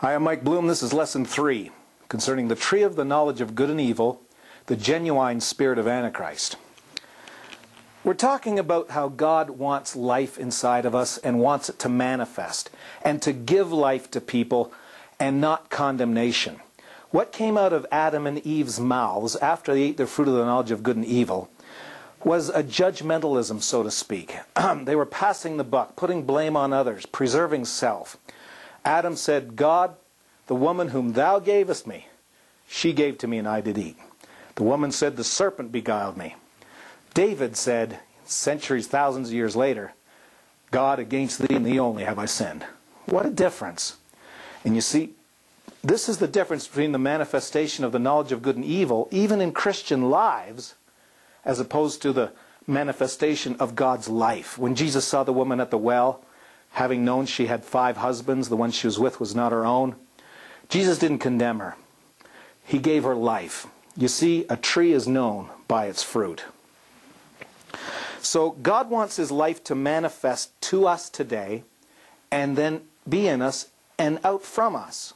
Hi, I'm Mike Blume. This is Lesson 3 concerning the tree of the knowledge of good and evil, the genuine spirit of Antichrist. We're talking about how God wants life inside of us and wants it to manifest and to give life to people and not condemnation. What came out of Adam and Eve's mouths after they ate the fruit of the knowledge of good and evil was a judgmentalism, so to speak. They were passing the buck, putting blame on others, preserving self. Adam said, God, the woman whom thou gavest me, she gave to me and I did eat. The woman said, the serpent beguiled me. David said, centuries, thousands of years later, God, against thee and thee only have I sinned. What a difference. And you see, this is the difference between the manifestation of the knowledge of good and evil, even in Christian lives, as opposed to the manifestation of God's life. When Jesus saw the woman at the well, having known she had 5 husbands, the one she was with was not her own, Jesus didn't condemn her. He gave her life. You see, a tree is known by its fruit. So God wants His life to manifest to us today and then be in us and out from us.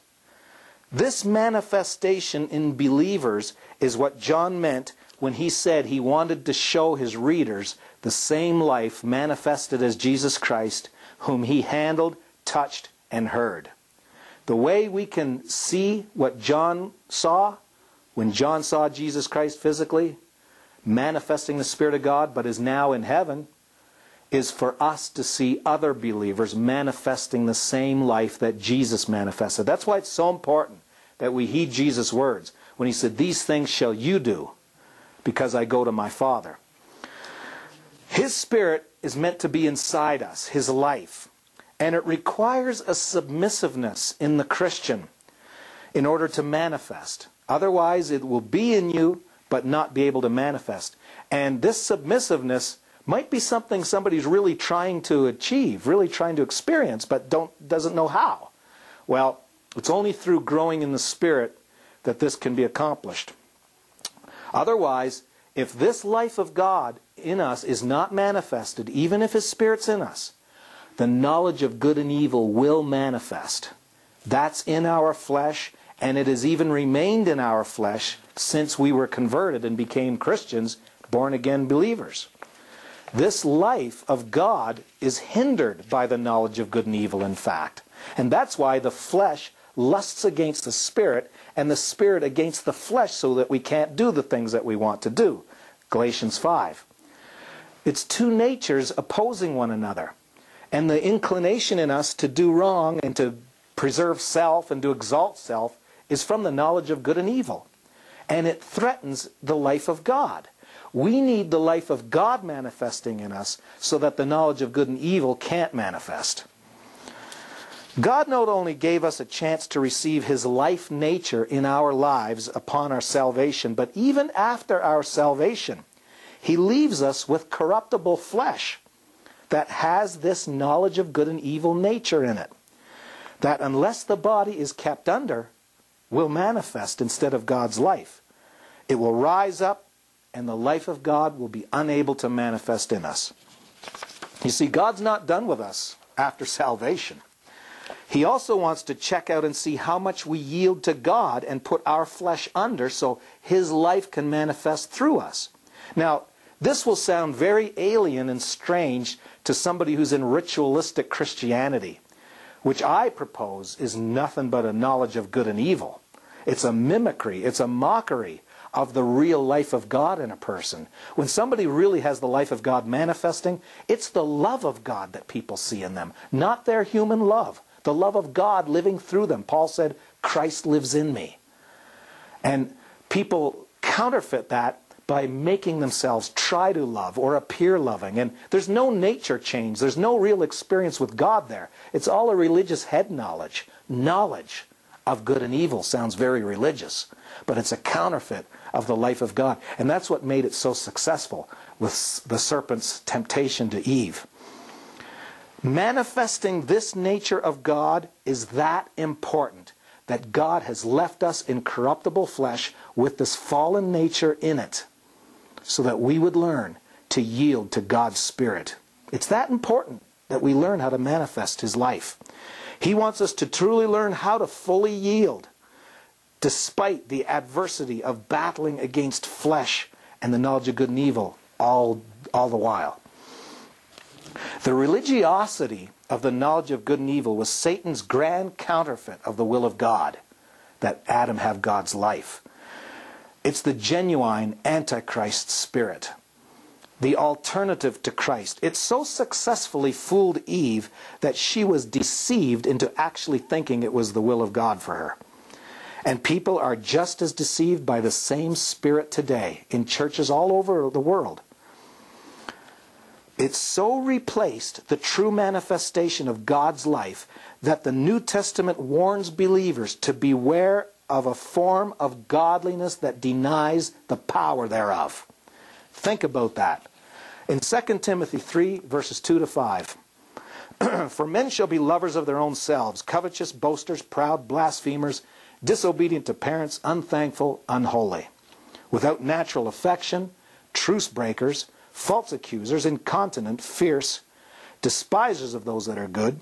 This manifestation in believers is what John meant when he said he wanted to show his readers the same life manifested as Jesus Christ, whom he handled, touched, and heard. The way we can see what John saw, when John saw Jesus Christ physically, manifesting the Spirit of God, but is now in heaven, is for us to see other believers manifesting the same life that Jesus manifested. That's why it's so important that we heed Jesus' words when He said, these things shall you do, because I go to my Father. His Spirit is meant to be inside us, His life. And it requires a submissiveness in the Christian in order to manifest. Otherwise, it will be in you, but not be able to manifest. And this submissiveness might be something somebody's really trying to achieve, really trying to experience, but doesn't know how. Well, it's only through growing in the Spirit that this can be accomplished. Otherwise, if this life of God in us is not manifested, even if His Spirit's in us, the knowledge of good and evil will manifest. That's in our flesh, and it has even remained in our flesh since we were converted and became Christians, born-again believers. This life of God is hindered by the knowledge of good and evil, in fact. And that's why the flesh lusts against the Spirit, and the Spirit against the flesh, so that we can't do the things that we want to do. Galatians 5. It's two natures opposing one another. And the inclination in us to do wrong and to preserve self and to exalt self is from the knowledge of good and evil. And it threatens the life of God. We need the life of God manifesting in us so that the knowledge of good and evil can't manifest. God not only gave us a chance to receive His life nature in our lives upon our salvation, but even after our salvation, He leaves us with corruptible flesh that has this knowledge of good and evil nature in it, that unless the body is kept under, will manifest instead of God's life. It will rise up, and the life of God will be unable to manifest in us. You see, God's not done with us after salvation. He also wants to check out and see how much we yield to God and put our flesh under so His life can manifest through us. Now, this will sound very alien and strange to somebody who's in ritualistic Christianity, which I propose is nothing but a knowledge of good and evil. It's a mimicry, it's a mockery of the real life of God in a person. When somebody really has the life of God manifesting, it's the love of God that people see in them, not their human love. The love of God living through them. Paul said, Christ lives in me. And people counterfeit that by making themselves try to love or appear loving. And there's no nature change. There's no real experience with God there. It's all a religious head knowledge. Knowledge of good and evil sounds very religious, but it's a counterfeit of the life of God. And that's what made it so successful with the serpent's temptation to Eve. Manifesting this nature of God is that important, that God has left us in corruptible flesh with this fallen nature in it, so that we would learn to yield to God's Spirit. It's that important that we learn how to manifest His life. He wants us to truly learn how to fully yield, despite the adversity of battling against flesh and the knowledge of good and evil all the while. The religiosity of the knowledge of good and evil was Satan's grand counterfeit of the will of God, that Adam have God's life. It's the genuine Antichrist spirit, the alternative to Christ. It so successfully fooled Eve that she was deceived into actually thinking it was the will of God for her. And people are just as deceived by the same spirit today in churches all over the world. It so replaced the true manifestation of God's life that the New Testament warns believers to beware of a form of godliness that denies the power thereof. Think about that. In 2 Timothy 3, verses 2 to 5, for men shall be lovers of their own selves, covetous, boasters, proud, blasphemers, disobedient to parents, unthankful, unholy, without natural affection, truce breakers, false accusers, incontinent, fierce, despisers of those that are good,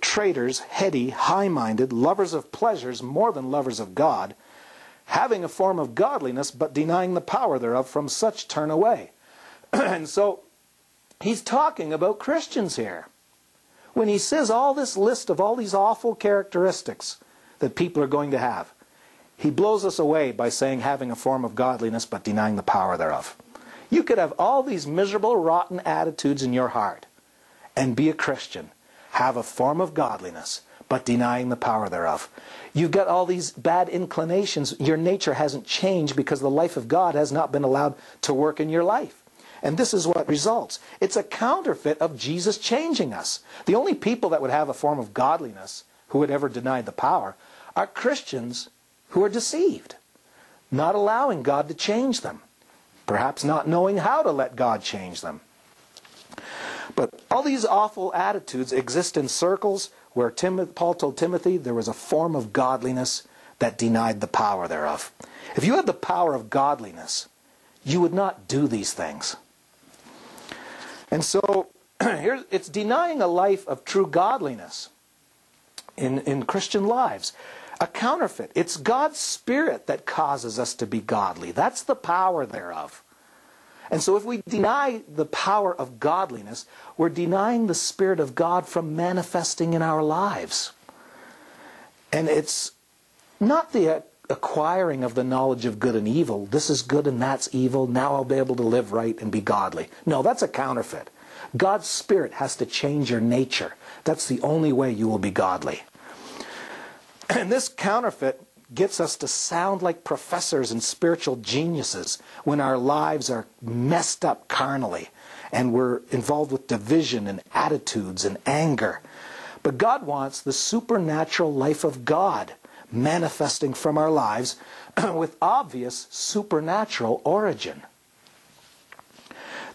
traitors, heady, high-minded, lovers of pleasures more than lovers of God, having a form of godliness but denying the power thereof, from such turn away. And so he's talking about Christians here. When he says all this list of all these awful characteristics that people are going to have, he blows us away by saying having a form of godliness but denying the power thereof. You could have all these miserable, rotten attitudes in your heart and be a Christian. Have a form of godliness, but denying the power thereof. You've got all these bad inclinations. Your nature hasn't changed because the life of God has not been allowed to work in your life. And this is what results. It's a counterfeit of Jesus changing us. The only people that would have a form of godliness who would ever deny the power are Christians who are deceived, not allowing God to change them, perhaps not knowing how to let God change them. But all these awful attitudes exist in circles where Paul told Timothy there was a form of godliness that denied the power thereof. If you had the power of godliness, you would not do these things. And so it's denying a life of true godliness in Christian lives. A counterfeit. It's God's Spirit that causes us to be godly. That's the power thereof. And so if we deny the power of godliness, we're denying the Spirit of God from manifesting in our lives. And it's not the acquiring of the knowledge of good and evil. This is good and that's evil. Now I'll be able to live right and be godly. No, that's a counterfeit. God's Spirit has to change your nature. That's the only way you will be godly. And this counterfeit gets us to sound like professors and spiritual geniuses when our lives are messed up carnally and we're involved with division and attitudes and anger. But God wants the supernatural life of God manifesting from our lives with obvious supernatural origin.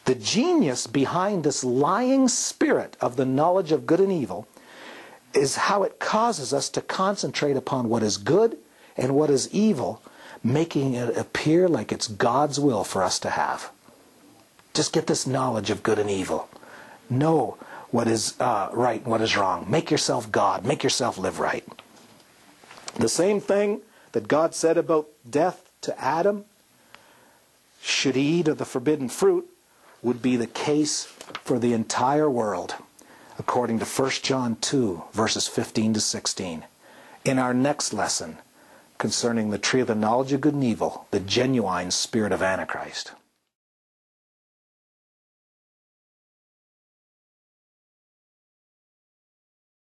The genius behind this lying spirit of the knowledge of good and evil is how it causes us to concentrate upon what is good and what is evil, making it appear like it's God's will for us to have. Just get this knowledge of good and evil. Know what is right and what is wrong. Make yourself God. Make yourself live right. The same thing that God said about death to Adam, should he eat of the forbidden fruit, would be the case for the entire world, according to 1 John 2, verses 15 to 16. In our next lesson, concerning the tree of the knowledge of good and evil, the genuine spirit of Antichrist.